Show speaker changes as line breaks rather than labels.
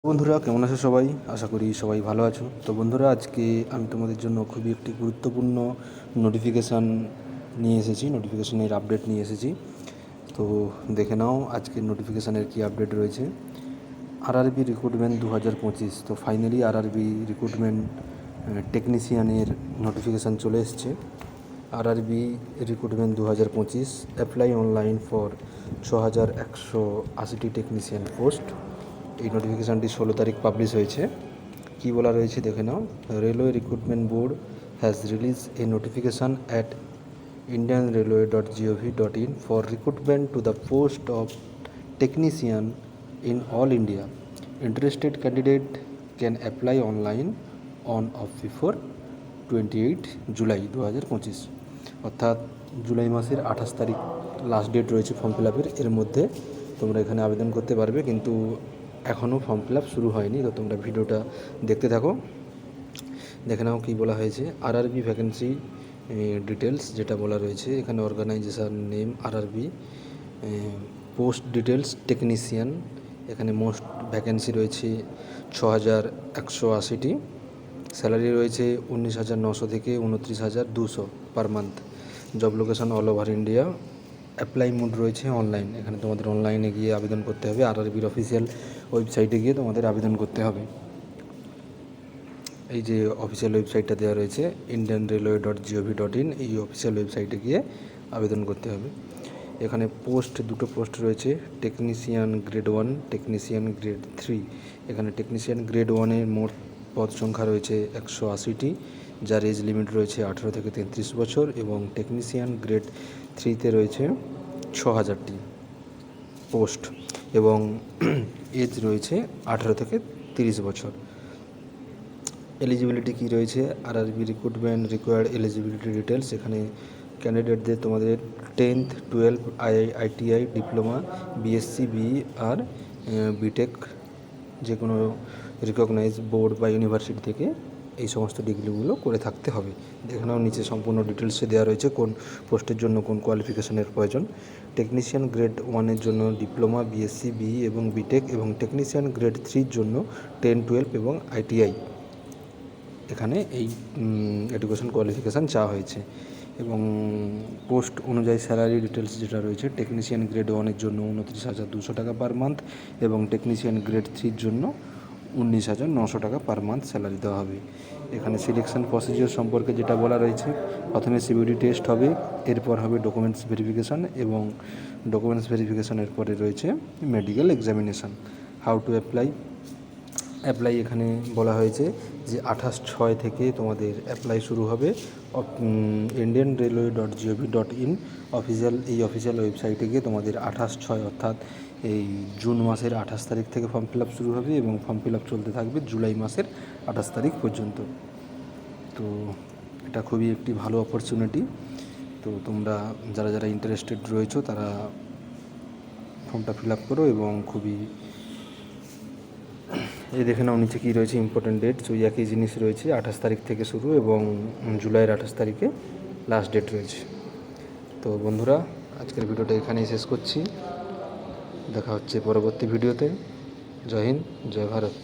বন্ধুরা কেমন আছো সবাই? আশা করি সবাই ভালো আছো। তো বন্ধুরা, আজকে আমি তোমাদের জন্য খুবই একটি গুরুত্বপূর্ণ নোটিফিকেশান নিয়ে এসেছি, নোটিফিকেশানের আপডেট নিয়ে এসেছি। তো দেখে নাও আজকের নোটিফিকেশানের কী আপডেট রয়েছে। RRB recruitment 2025। তো ফাইনালি আরআরবি রিক্রুটমেন্ট টেকনিশিয়ানের নোটিফিকেশান চলে এসছে। RRB recruitment 2025 apply online for 6180টি টেকনিশিয়ান পোস্ট। এই নোটিফিকেশানটি 16 তারিখ পাবলিশ হয়েছে। কী বলা রয়েছে দেখে নাও। Railway recruitment board has release a notification at indianrailway.gov.in for recruitment to the post of technician in all India. Interested candidate can apply online on or before 28 July 2025। অর্থাৎ জুলাই মাসের 28 তারিখ লাস্ট ডেট রয়েছে ফর্ম ফিল আপের। এর মধ্যে তোমরা এখানে আবেদন করতে পারবে, কিন্তু এখনও ফর্ম ফিল আপ শুরু হয়নি। তো তোমরা ভিডিওটা দেখতে থাকো, দেখে নাও কী বলা হয়েছে। আরআরবি ভ্যাকেন্সি ডিটেলস যেটা বলা রয়েছে এখানে, organisation name RRB, post details technician. এখানে মোস্ট ভ্যাকেন্সি রয়েছে 6180টি। স্যালারি রয়েছে 19,900 থেকে 29,200 per month. Job location all over India. Apply mode রয়েছে অনলাইন। এখানে তোমাদের অনলাইনে গিয়ে আবেদন করতে হবে, আরআরবির অফিসিয়াল ওয়েবসাইটে গিয়ে তোমাদের আবেদন করতে হবে। এই যে অফিসিয়াল ওয়েবসাইটটা দেওয়া রয়েছে indianrailway.gov.in, এই অফিসিয়াল ওয়েবসাইটে গিয়ে আবেদন করতে হবে। এখানে দুটো পোস্ট রয়েছে, টেকনিশিয়ান গ্রেড 1, টেকনিশিয়ান গ্রেড 3। এখানে টেকনিশিয়ান গ্রেড 1-এর মোট পদ সংখ্যা রয়েছে 180টি, যার এজ লিমিট রয়েছে 18 থেকে 33 বছর, এবং টেকনিশিয়ান গ্রেড 3-তে রয়েছে 6000টি পোস্ট, এবং এজ রয়েছে 18 থেকে 30 বছর। এলিজিবিলিটি কী রয়েছে, RRB recruitment required eligibility details. এখানে ক্যান্ডিডেটদের তোমাদের 10th 12 ITI diploma, BSc, BE আর বিটেক, যে কোনো রিকগনাইজ বোর্ড বা ইউনিভার্সিটি থেকে এই সমস্ত ডিগ্রিগুলো করে থাকতে হবে। এখানেও নিচে সম্পূর্ণ ডিটেলসে দেওয়া রয়েছে কোন পোস্টের জন্য কোন কোয়ালিফিকেশনের প্রয়োজন। টেকনিশিয়ান গ্রেড 1-এর জন্য ডিপ্লোমা, বিএসসি, বিই এবং বিটেক, এবং টেকনিশিয়ান গ্রেড 3-র জন্য 10, 12 এবং আইটিআই। এখানে এই এডুকেশন কোয়ালিফিকেশান চাওয়া হয়েছে, এবং পোস্ট অনুযায়ী স্যালারি ডিটেলস যেটা রয়েছে, টেকনিশিয়ান গ্রেড 1-এর জন্য 29,200 টাকা পার মান্থ, এবং টেকনিশিয়ান গ্রেড 3-র জন্য 19,900 টাকা পার মান্থ স্যালারি দেওয়া হবে। এখানে সিলেকশন প্রসিজিওর সম্পর্কে যেটা বলা রয়েছে, প্রথমে সিবিউটি টেস্ট হবে, এরপর হবে ডকুমেন্টস ভেরিফিকেশান, এবং ডকুমেন্টস ভেরিফিকেশানের পরে রয়েছে medical examination. How to apply এখানে বলা হয়েছে যে 28/6 থেকে তোমাদের অ্যাপ্লাই শুরু হবে। indianrailway.gov.in এই অফিসিয়াল ওয়েবসাইটে গিয়ে তোমাদের 28/6 অর্থাৎ এই জুন মাসের 28 তারিখ থেকে ফর্ম ফিল আপ শুরু হবে, এবং ফর্ম ফিল আপ চলতে থাকবে জুলাই মাসের 28 তারিখ পর্যন্ত। তো এটা খুবই একটি ভালো অপরচুনিটি। তো তোমরা যারা যারা ইন্টারেস্টেড রয়েছো তারা ফর্মটা ফিল আপ করো, এবং খুবই এই দেখে নাও নিচে কী রয়েছে ইম্পর্টেন্ট ডেট। ওই একই জিনিস রয়েছে, 28 তারিখ থেকে শুরু এবং জুলাইয়ের 28 তারিখে লাস্ট ডেট রয়েছে। তো বন্ধুরা, আজকের ভিডিওটা এখানেই শেষ করছি। দেখা হচ্ছে পরবর্তী ভিডিওতে। জয় হিন্দ, জয় ভারত।